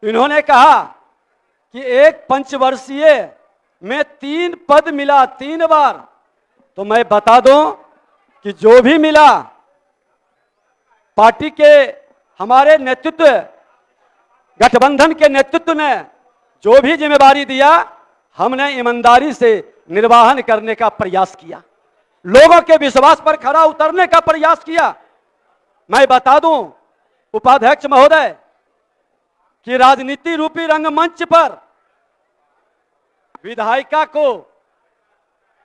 इन्होंने कहा कि एक पंचवर्षीय में 3 पद मिला 3 बार। तो मैं बता दूं कि जो भी मिला पार्टी के हमारे नेतृत्व, गठबंधन के नेतृत्व ने जो भी जिम्मेवारी दिया, हमने ईमानदारी से निर्वहन करने का प्रयास किया, लोगों के विश्वास पर खरा उतरने का प्रयास किया। मैं बता दूं उपाध्यक्ष महोदय कि राजनीति रूपी रंगमंच पर विधायिका को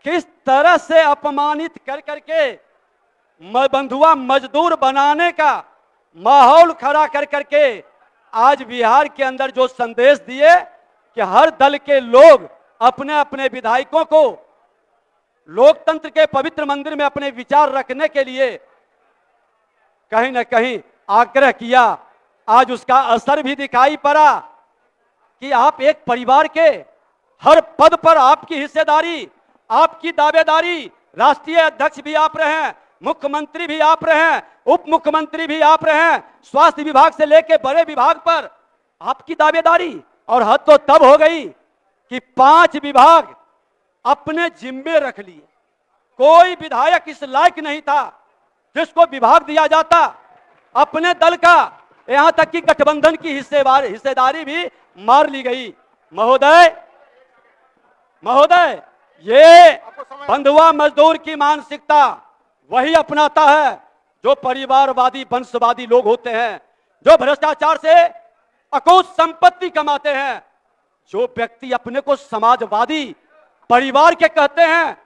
किस तरह से अपमानित कर करके बंधुआ मजदूर बनाने का माहौल खड़ा कर करके आज बिहार के अंदर जो संदेश दिए कि हर दल के लोग अपने अपने विधायकों को लोकतंत्र के पवित्र मंदिर में अपने विचार रखने के लिए कहीं न कहीं आग्रह किया, आज उसका असर भी दिखाई पड़ा कि आप एक परिवार के हर पद पर आपकी हिस्सेदारी, आपकी दावेदारी, राष्ट्रीय अध्यक्ष भी आप रहे हैं, मुख्यमंत्री भी आप रहे हैं, उप मुख्यमंत्री भी आप रहे हैं, स्वास्थ्य विभाग से लेकर बड़े विभाग पर आपकी दावेदारी। और हद तो तब हो गई कि 5 विभाग अपने जिम्मे रख लिए। कोई विधायक इस लायक नहीं था जिसको विभाग दिया जाता अपने दल का, यहां तक कि गठबंधन की हिस्सेदारी भी मार ली गई। महोदय ये बंधुआ मजदूर की मानसिकता वही अपनाता है जो परिवारवादी वंशवादी लोग होते हैं, जो भ्रष्टाचार से अकुत संपत्ति कमाते हैं, जो व्यक्ति अपने को समाजवादी परिवार के कहते हैं।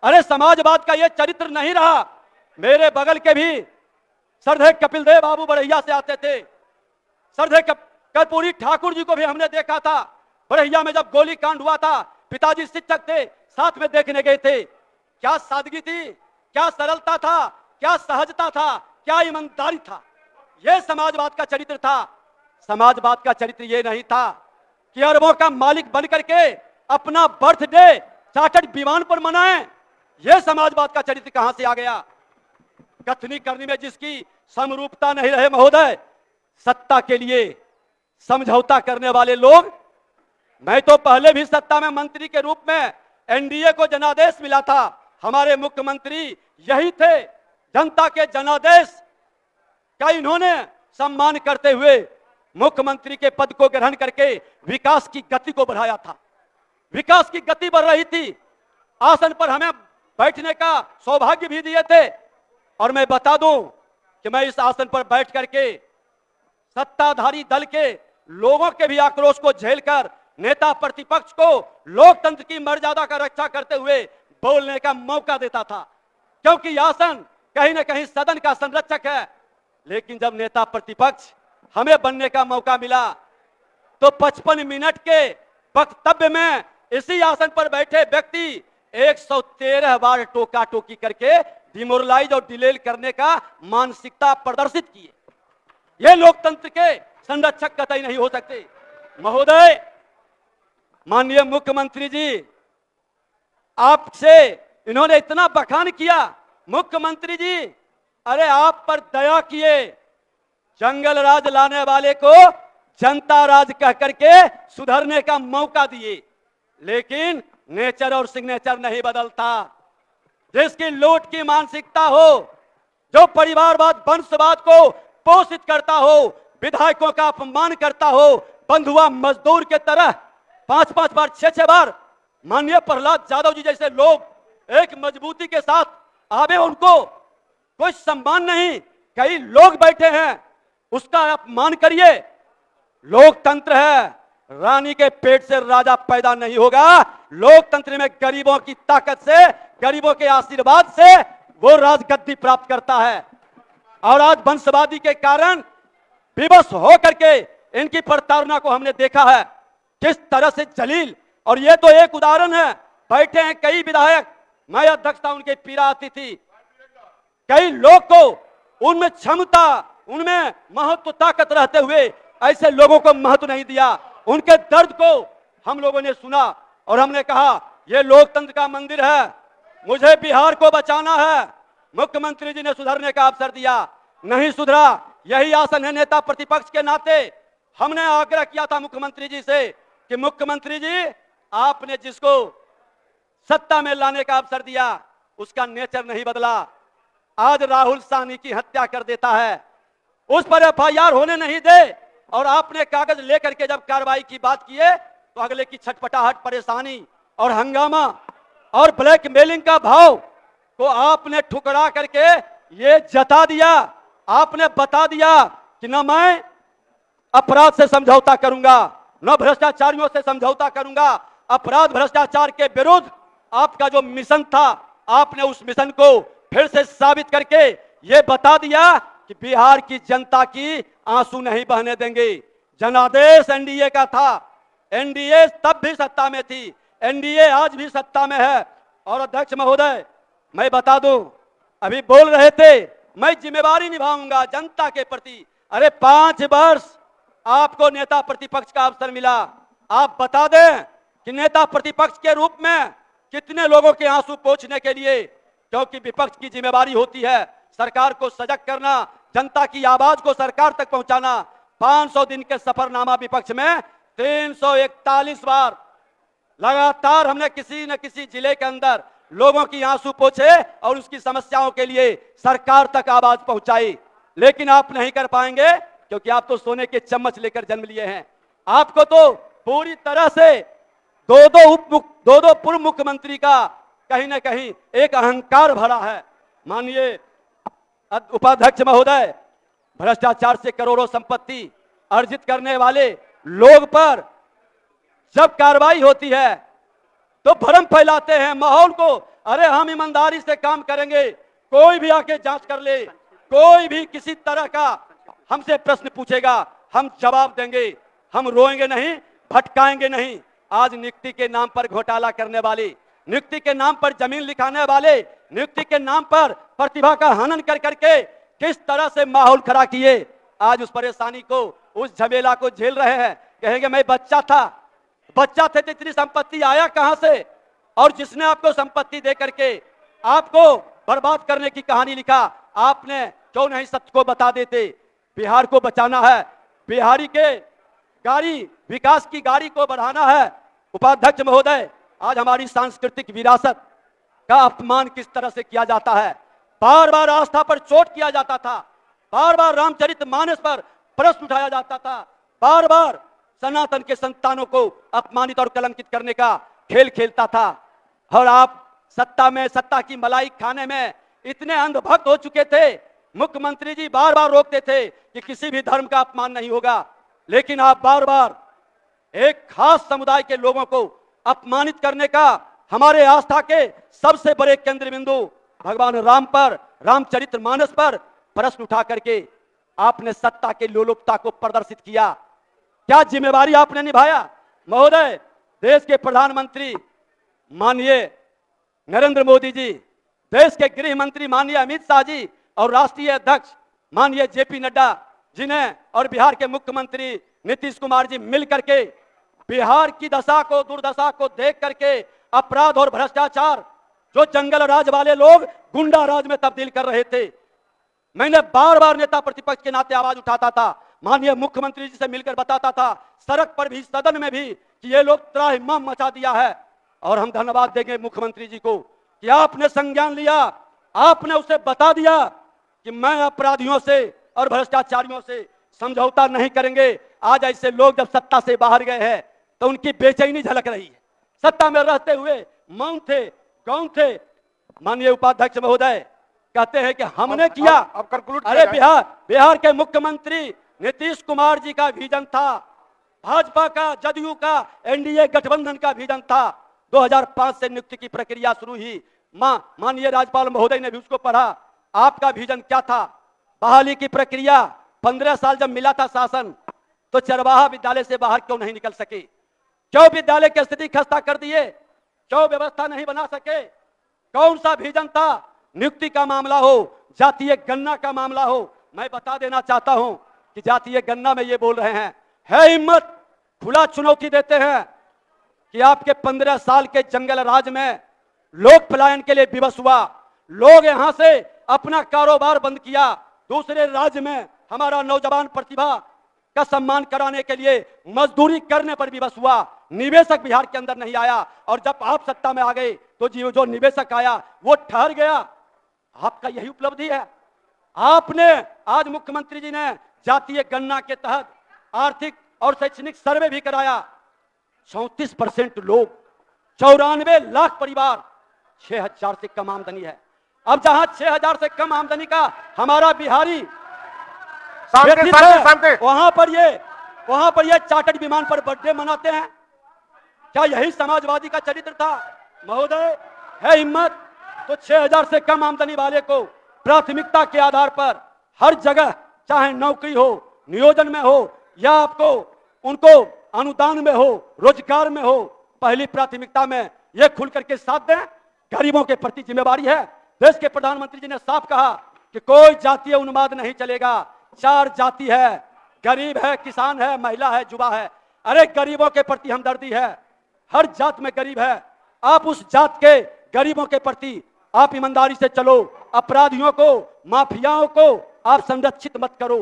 अरे समाजवाद का ये चरित्र नहीं रहा। मेरे बगल के भी श्रद्धेय कपिल देव बाबू बड़हिया से आते थे, श्रद्धेय कर्पूरी ठाकुर जी को भी हमने देखा था बड़हिया में जब गोली कांड हुआ था, पिताजी शिक्षक थे, साथ में देखने गए थे। क्या सादगी थी, क्या सरलता था, क्या सहजता था, क्या ईमानदारी था। यह समाजवाद का चरित्र था। समाजवाद का चरित्र यह नहीं था कि अरबों का मालिक बन करके अपना बर्थडे चार्टर्ड विमान पर मनाएं। यह समाजवाद का चरित्र कहां से आ गया। कथनी करनी में जिसकी समरूपता नहीं रहे महोदय, सत्ता के लिए समझौता करने वाले लोग। मैं तो पहले भी सत्ता में मंत्री के रूप में एनडीए को जनादेश मिला था, हमारे मुख्यमंत्री यही थे। जनता के जनादेश का इन्होंने सम्मान करते हुए मुख्यमंत्री के पद को ग्रहण करके विकास की गति को बढ़ाया था। विकास की गति बढ़ रही थी। आसन पर हमें बैठने का सौभाग्य भी दिए थे। और मैं बता दूं कि मैं इस आसन पर बैठ करके सत्ताधारी दल के लोगों के भी आक्रोश को झेलकर नेता प्रतिपक्ष को लोकतंत्र की मर्यादा का रक्षा करते हुए बोलने का मौका देता था, क्योंकि आसन कहीं ना कहीं सदन का संरक्षक है। लेकिन जब नेता प्रतिपक्ष हमें बनने का मौका मिला तो 55 मिनट के वक्तव्य में इसी आसन पर बैठे व्यक्ति 113 बार टोका टोकी करके डिमोरलाइज और डिलेल करने का मानसिकता प्रदर्शित किए। ये लोकतंत्र के संरक्षक कतई नहीं हो सकते। महोदय, माननीय मुख्यमंत्री जी, आपसे इन्होंने इतना बखान किया। मुख्यमंत्री जी, अरे आप पर दया किए, जंगल राज लाने वाले को जनता राज कह करके सुधरने का मौका दिए। लेकिन नेचर और सिग्नेचर नहीं बदलता। जिसकी लूट की मानसिकता हो, जो परिवारवाद वंशवाद को पोषित करता हो, विधायकों का अपमान करता हो, बंधुआ मजदूर के तरह 5-5 बार 6-6 बार माननीय प्रहलाद यादव जी जैसे लोग एक मजबूती के साथ आवे, उनको कोई सम्मान नहीं। कई लोग बैठे हैं, उसका अपमान करिए। लोकतंत्र है, रानी के पेट से राजा पैदा नहीं होगा। लोकतंत्र में गरीबों की ताकत से, गरीबों के आशीर्वाद से वो राजगद्दी प्राप्त करता है। और आज वंशवादी के कारण विवश हो करके इनकी प्रताड़ना को हमने देखा है किस तरह से जलील। और ये तो एक उदाहरण है, बैठे हैं कई विधायक, मैं अध्यक्ष था, उनके पीड़ा आती थी। कई लोग को उनमें क्षमता, उनमें महत्व ताकत रहते हुए ऐसे लोगों को महत्व नहीं दिया। उनके दर्द को हम लोगों ने सुना और हमने कहा यह लोकतंत्र का मंदिर है, मुझे बिहार को बचाना है। मुख्यमंत्री जी ने सुधरने का अवसर दिया, नहीं सुधरा। यही आसन है नेता प्रतिपक्ष के नाते हमने आग्रह किया था मुख्यमंत्री जी से कि मुख्यमंत्री जी, आपने जिसको सत्ता में लाने का अवसर दिया उसका नेचर नहीं बदला। आज राहुल साहनी की हत्या कर देता है, उस पर एफआईआर होने नहीं दे, और आपने कागज लेकर के जब कार्रवाई की बात किए तो अगले की छटपटाहट, परेशानी और हंगामा और ब्लैकमेलिंग का भाव को आपने ठुकरा करके ये जता दिया, आपने बता दिया कि न मैं अपराध से समझौता करूंगा, न भ्रष्टाचारियों से समझौता करूंगा। अपराध भ्रष्टाचार के विरुद्ध आपका जो मिशन था, आपने उस मिशन को फिर से साबित करके ये बता दिया कि बिहार की जनता की आंसू नहीं बहने देंगे। जनादेश एनडीए का था, एनडीए तब भी सत्ता में थी, एनडीए आज भी सत्ता में है। और अध्यक्ष महोदय, मैं बता दूं, अभी बोल रहे थे मैं जिम्मेवारी निभाऊंगा जनता के प्रति। अरे 5 वर्ष आपको नेता प्रतिपक्ष का अवसर मिला, आप बता दें कि नेता प्रतिपक्ष के रूप में कितने लोगों के आंसू पोंछने के लिए, क्योंकि विपक्ष की जिम्मेवारी होती है सरकार को सजग करना, जनता की आवाज को सरकार तक पहुंचाना। 500 दिन के सफरनामा विपक्ष में 341 बार लगातार हमने किसी न किसी जिले के अंदर लोगों की आंसू पोंछे और उसकी समस्याओं के लिए सरकार तक आवाज पहुंचाई, लेकिन आप नहीं कर पाएंगे क्योंकि आप तो सोने के चम्मच लेकर जन्म लिए हैं। आपको तो पूरी तरह से दो पूर्व मुख्यमंत्री का कहीं ना कहीं एक अहंकार भरा है। माननीय उपाध्यक्ष महोदय, भ्रष्टाचार से करोड़ों संपत्ति अर्जित करने वाले लोग पर जब कार्रवाई होती है तो भ्रम फैलाते हैं माहौल को। अरे हम ईमानदारी से काम करेंगे, कोई भी आके जांच कर ले, कोई भी किसी तरह का हमसे प्रश्न पूछेगा हम जवाब देंगे, हम रोएंगे नहीं, भटकाएंगे नहीं। आज नियुक्ति के नाम पर घोटाला करने वाले, नियुक्ति के नाम पर जमीन लिखाने वाले, नियुक्ति के नाम पर प्रतिभा का हनन कर करके किस तरह से माहौल खड़ा किए, आज उस परेशानी को, उस झमेला को झेल रहे हैं। कहेंगे मैं बच्चा थे तो इतनी संपत्ति आया कहां से, और जिसने आपको संपत्ति दे करके आपको बर्बाद करने की कहानी लिखा, आपने क्यों नहीं सत्य को बता देते। बिहार को बचाना है, बिहारी के गाड़ी, विकास की गाड़ी को बढ़ाना है। उपाध्यक्ष महोदय, आज हमारी सांस्कृतिक विरासत का अपमान किस तरह से किया जाता है, बार बार आस्था पर चोट किया जाता था, बार बार रामचरितमानस पर प्रश्न उठाया जाता था, बार बार सनातन के संतानों को अपमानित और कलंकित करने का खेल खेलता था। और आप सत्ता की मलाई खाने में इतने अंधभक्त हो चुके थे, मुख्यमंत्री जी बार बार रोकते थे कि किसी भी धर्म का अपमान नहीं होगा, लेकिन आप बार बार एक खास समुदाय के लोगों को अपमानित करने का, हमारे आस्था के सबसे बड़े केंद्र बिंदु भगवान राम पर, रामचरितमानस पर प्रश्न उठा करके आपने सत्ता के लोलुपता को प्रदर्शित किया। क्या जिम्मेवारी आपने निभाया महोदय? देश के प्रधानमंत्री माननीय नरेंद्र मोदी जी, देश के गृह मंत्री माननीय अमित शाह जी और राष्ट्रीय अध्यक्ष माननीय जेपी नड्डा जिन्हें और बिहार के मुख्यमंत्री नीतीश कुमार जी मिलकर के बिहार की दशा को, दुर्दशा को देख करके अपराध और भ्रष्टाचार जो जंगल राज वाले लोग गुंडा राज में तब्दील कर रहे थे, मैंने बार बार नेता प्रतिपक्ष के नाते आवाज उठाता था, माननीय मुख्यमंत्री जी से मिलकर बताता था, सड़क पर भी, सदन में भी, कि ये लोग त्राहिमाम मचा दिया है। और हम धन्यवाद देंगे मुख्यमंत्री जी को कि आपने संज्ञान लिया, आपने उसे बता दिया कि मैं अपराधियों से और भ्रष्टाचारियों से समझौता नहीं करेंगे। आज ऐसे लोग जब सत्ता से बाहर गए हैं तो उनकी बेचैनी झलक रही है। सत्ता में रहते हुए मौन थे, गौण थे। माननीय उपाध्यक्ष महोदय कहते हैं कि हमने किया। अरे बिहार के मुख्यमंत्री नीतीश कुमार जी का विजन था, भाजपा का, जदयू का, एनडीए गठबंधन का विजन था। 2005 से नियुक्ति की प्रक्रिया शुरू हुई, माननीय राज्यपाल महोदय ने भी उसको पढ़ा। आपका विजन क्या था? बहाली की प्रक्रिया, 15 साल जब मिला था शासन तो चरवाहा विद्यालय से बाहर क्यों नहीं निकल सके? क्यों विद्यालय की स्थिति खस्ता कर दिए? क्यों व्यवस्था नहीं बना सके? कौन सा विजन था? नियुक्ति का मामला हो, जातीय गणना का मामला हो, मैं बता देना चाहता हूं कि जातीय गणना में ये बोल रहे हैं, है हिम्मत, खुला चुनौती देते हैं कि आपके 15 साल के जंगल राज में लोग पलायन के लिए विवश हुआ, लोग यहां से अपना कारोबार बंद किया, दूसरे राज्य में हमारा नौजवान प्रतिभा का सम्मान कराने के लिए मजदूरी करने पर विवश हुआ। निवेशक बिहार के अंदर नहीं आया, और जब आप सत्ता में आ गए तो जो निवेशक आया वो ठहर गया। आपका यही उपलब्धि है। आपने आज मुख्यमंत्री जी ने जातीय गणना के तहत आर्थिक और शैक्षणिक सर्वे भी कराया। 34% लोग, 94 लाख परिवार, 6,000 से कम आमदनी है। अब जहां 6,000 से कम आमदनी का हमारा बिहारी वहां पर ये चार्टर्ड विमान पर बर्थडे मनाते हैं। क्या यही समाजवादी का चरित्र था? महोदय, है हिम्मत तो 6,000 से कम आमदनी वाले को प्राथमिकता के आधार पर हर जगह, चाहे नौकरी हो, नियोजन में हो, या आपको उनको अनुदान में हो, रोजगार में हो, पहली प्राथमिकता में यह खुल करके साथ दें। गरीबों के प्रति जिम्मेवारी है। देश के प्रधानमंत्री जी ने साफ कहा कि कोई जातीय उन्माद नहीं चलेगा। 4 जाति है, गरीब है, किसान है, महिला है, युवा है। अरे गरीबों के प्रति हमदर्दी है, हर जात में गरीब है। आप उस जात के गरीबों के प्रति आप ईमानदारी से चलो। अपराधियों को, माफियाओं को आप संरक्षित मत करो।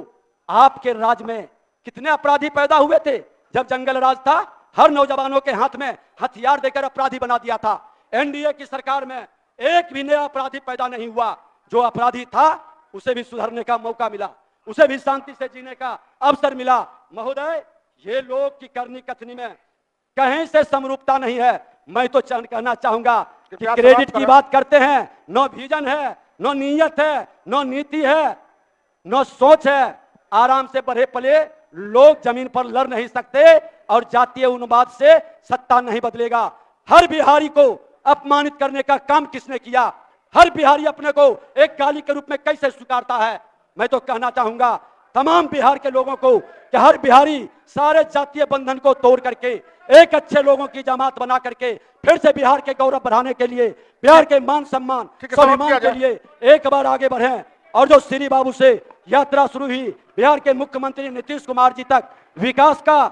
आपके राज में कितने अपराधी पैदा हुए थे जब जंगल राज था? हर नौजवानों के हाथ में हथियार देकर अपराधी बना दिया था। एनडीए की सरकार में एक भी नया अपराधी पैदा नहीं हुआ। जो अपराधी था उसे भी सुधरने का मौका मिला, उसे भी शांति से जीने का अवसर मिला। महोदय, ये लोग की करनी कथनी में कहीं से समरूपता नहीं है। मैं तो कहना चाहूंगा कि क्रेडिट की बात करते हैं, नो विजन है, नो नीयत है, नो नीति है, नो सोच है। आराम से बढ़े पले लोग जमीन पर लड़ नहीं सकते, और जातीय उन्माद से सत्ता नहीं बदलेगा। हर बिहारी को अपमानित करने का काम किसने किया? हर बिहारी अपने को एक गाली के रूप में कैसे स्वीकारता है? मैं तो कहना चाहूंगा तमाम बिहार के लोगों को कि हर बिहारी सारे जातीय बंधन को तोड़ करके एक अच्छे लोगों की जमात बना करके फिर से बिहार के गौरव बढ़ाने के लिए, बिहार के मान सम्मान स्वाभिमान के लिए एक बार आगे बढ़े। और जो श्री बाबू से यात्रा शुरू हुई बिहार के मुख्यमंत्री नीतीश कुमार जी तक, विकास का,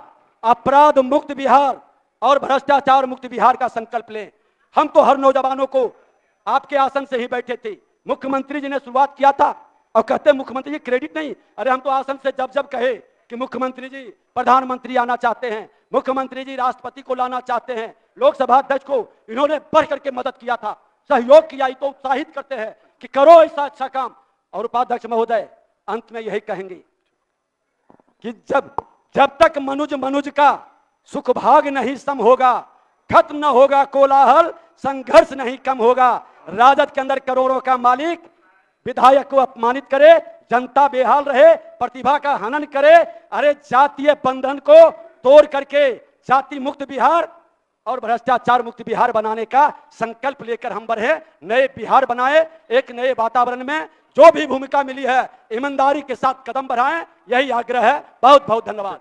अपराध मुक्त बिहार और भ्रष्टाचार मुक्त बिहार का संकल्प लें। हम तो हर नौजवानों को आपके आसन से ही बैठे थे। मुख्यमंत्री जी ने शुरुआत किया था और कहते मुख्यमंत्री जी क्रेडिट नहीं। अरे हम तो आसन से जब जब कहे कि मुख्यमंत्री जी प्रधानमंत्री आना चाहते हैं, मुख्यमंत्री जी राष्ट्रपति को लाना चाहते हैं, लोकसभा अध्यक्ष को इन्होंने बढ़ करके मदद किया था, सहयोग किया, तो उत्साहित करते हैं कि करो ऐसा अच्छा काम। और उपाध्यक्ष महोदय, अंत में यही कहेंगे कि जब तक मनुज का सुख भाग नहीं सम होगा, खत्म न होगा कोलाहल, संघर्ष नहीं कम होगा। राजद के अंदर करोड़ों का मालिक विधायक को अपमानित करे, जनता बेहाल रहे, प्रतिभा का हनन करे। अरे जातीय बंधन को तोड़ करके जाति मुक्त बिहार और भ्रष्टाचार मुक्त बिहार बनाने का संकल्प लेकर हम बढ़े, नए बिहार बनाए। एक नए वातावरण में जो भी भूमिका मिली है ईमानदारी के साथ कदम बढ़ाएं, यही आग्रह है। बहुत बहुत धन्यवाद।